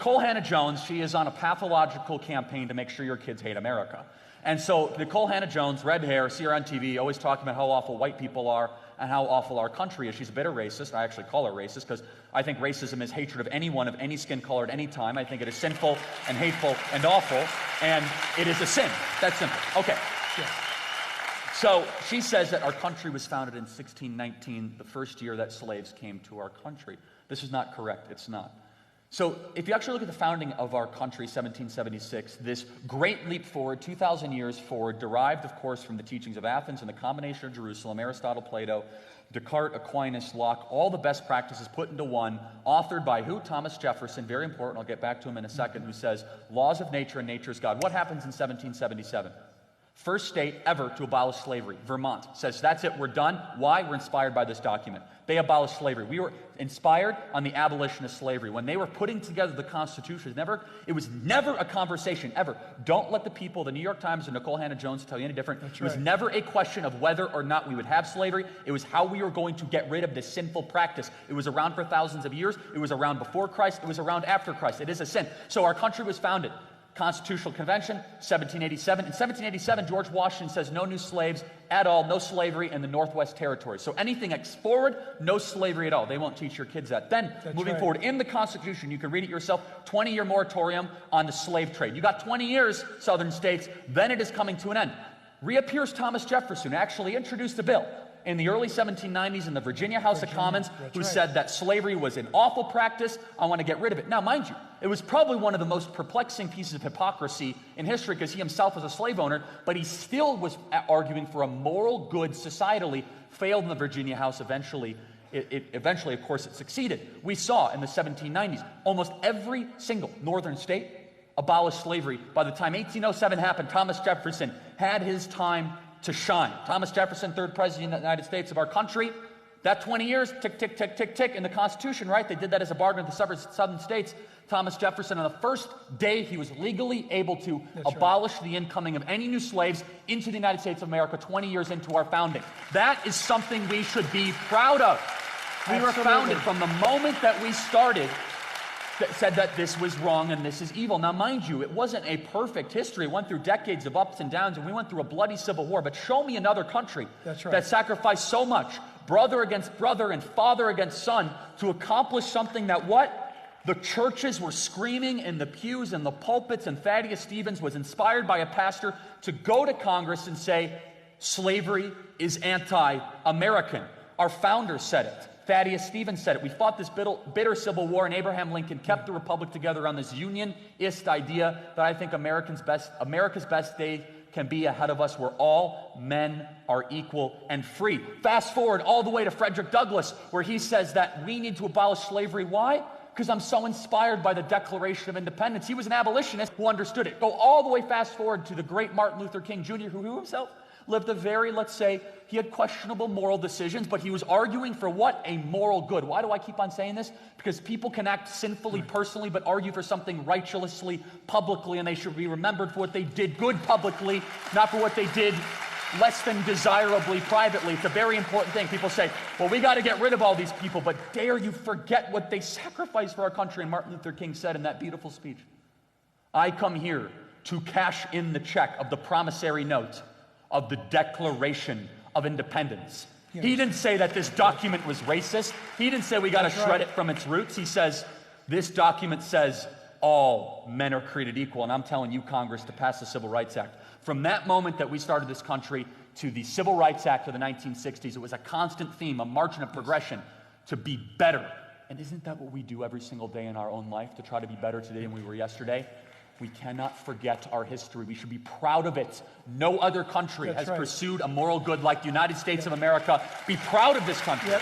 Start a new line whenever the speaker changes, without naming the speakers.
Nikole Hannah-Jones, she is on a pathological campaign to make sure your kids hate America. And so Nikole Hannah-Jones, red hair, see her on TV, always talking about how awful white people are and how awful our country is. She's a bitter racist. I actually call her racist because I think racism is hatred of anyone of any skin color at any time. I think it is sinful and hateful and awful, and it is a sin. That's simple. Okay.
Yes.
So she says that our country was founded in 1619, the first year that slaves came to our country. This is not correct. It's not. So if you actually look at the founding of our country, 1776, this great leap forward, 2,000 years forward, derived, of course, from the teachings of Athens and the combination of Jerusalem, Aristotle, Plato, Descartes, Aquinas, Locke, all the best practices put into one, authored by who? Thomas Jefferson, very important, I'll get back to him in a second, who says, laws of nature and nature's God. What happens in 1777? First state ever to abolish slavery, Vermont, says that's it, we're done. Why? We're inspired by this document. They abolished slavery. We were inspired on the abolition of slavery. When they were putting together the Constitution, it was never a conversation, ever. Don't let the people, the New York Times or Nikole Hannah-Jones tell you any different.
That's
It was
right.
never a question of whether or not we would have slavery. It was how we were going to get rid of this sinful practice. It was around for thousands of years. It was around before Christ. It was around after Christ. It is a sin. So our country was founded. Constitutional Convention, 1787. In 1787, George Washington says no new slaves at all, no slavery in the Northwest Territories. So anything forward, no slavery at all. They won't teach your kids that. Then, moving forward, in the Constitution, you can read it yourself, 20-year moratorium on the slave trade. You got 20 years, southern states, then it is coming to an end. Reappears Thomas Jefferson, who actually introduced a bill in the early 1790s in the Virginia House of Commons, who said that slavery was an awful practice, I want to get rid of it. Now, mind you, it was probably one of the most perplexing pieces of hypocrisy in history because he himself was a slave owner, but he still was arguing for a moral good societally, failed in the Virginia House eventually. Eventually, of course, it succeeded. We saw in the 1790s, almost every single northern state abolished slavery. By the time 1807 happened, Thomas Jefferson had his time to shine. Thomas Jefferson, third president of the United States of our country. That 20 years, tick, tick, tick, tick, tick, in the Constitution, right? They did that as a bargain with the southern states. Thomas Jefferson, on the first day, he was legally able to abolish the incoming of any new slaves into the United States of America 20 years into our founding. That is something we should be proud of. We were founded from the moment that we started that said that this was wrong and this is evil. Now, mind you, it wasn't a perfect history. It went through decades of ups and downs, and we went through a bloody civil war. But show me another country that sacrificed so much, brother against brother and father against son, to accomplish something that what? The churches were screaming in the pews and the pulpits, and Thaddeus Stevens was inspired by a pastor to go to Congress and say, slavery is anti-American. Our founders said it. Thaddeus Stevens said it. We fought this bitter civil war, and Abraham Lincoln kept the republic together on this unionist idea that I think America's best day can be ahead of us, where all men are equal and free. Fast forward all the way to Frederick Douglass, where he says that we need to abolish slavery. Why? Because I'm so inspired by the Declaration of Independence. He was an abolitionist who understood it. Go all the way fast forward to the great Martin Luther King Jr., who himself lived a very, let's say, he had questionable moral decisions, but he was arguing for what? A moral good. Why do I keep on saying this? Because people can act sinfully personally, but argue for something righteously publicly, and they should be remembered for what they did good publicly, not for what they did less than desirably privately. It's a very important thing. People say, well, we got to get rid of all these people, but dare you forget what they sacrificed for our country? And Martin Luther King said in that beautiful speech, I come here to cash in the check of the promissory note of the Declaration of Independence. Yes. He didn't say that this document was racist. He didn't say we got to shred it from its roots. He says, this document says all men are created equal, and I'm telling you, Congress, to pass the Civil Rights Act. From that moment that we started this country to the Civil Rights Act of the 1960s, it was a constant theme, a march and a progression to be better. And isn't that what we do every single day in our own life, to try to be better today than we were yesterday? We cannot forget our history. We should be proud of it. No other country has pursued a moral good like the United States of America. Be proud of this country.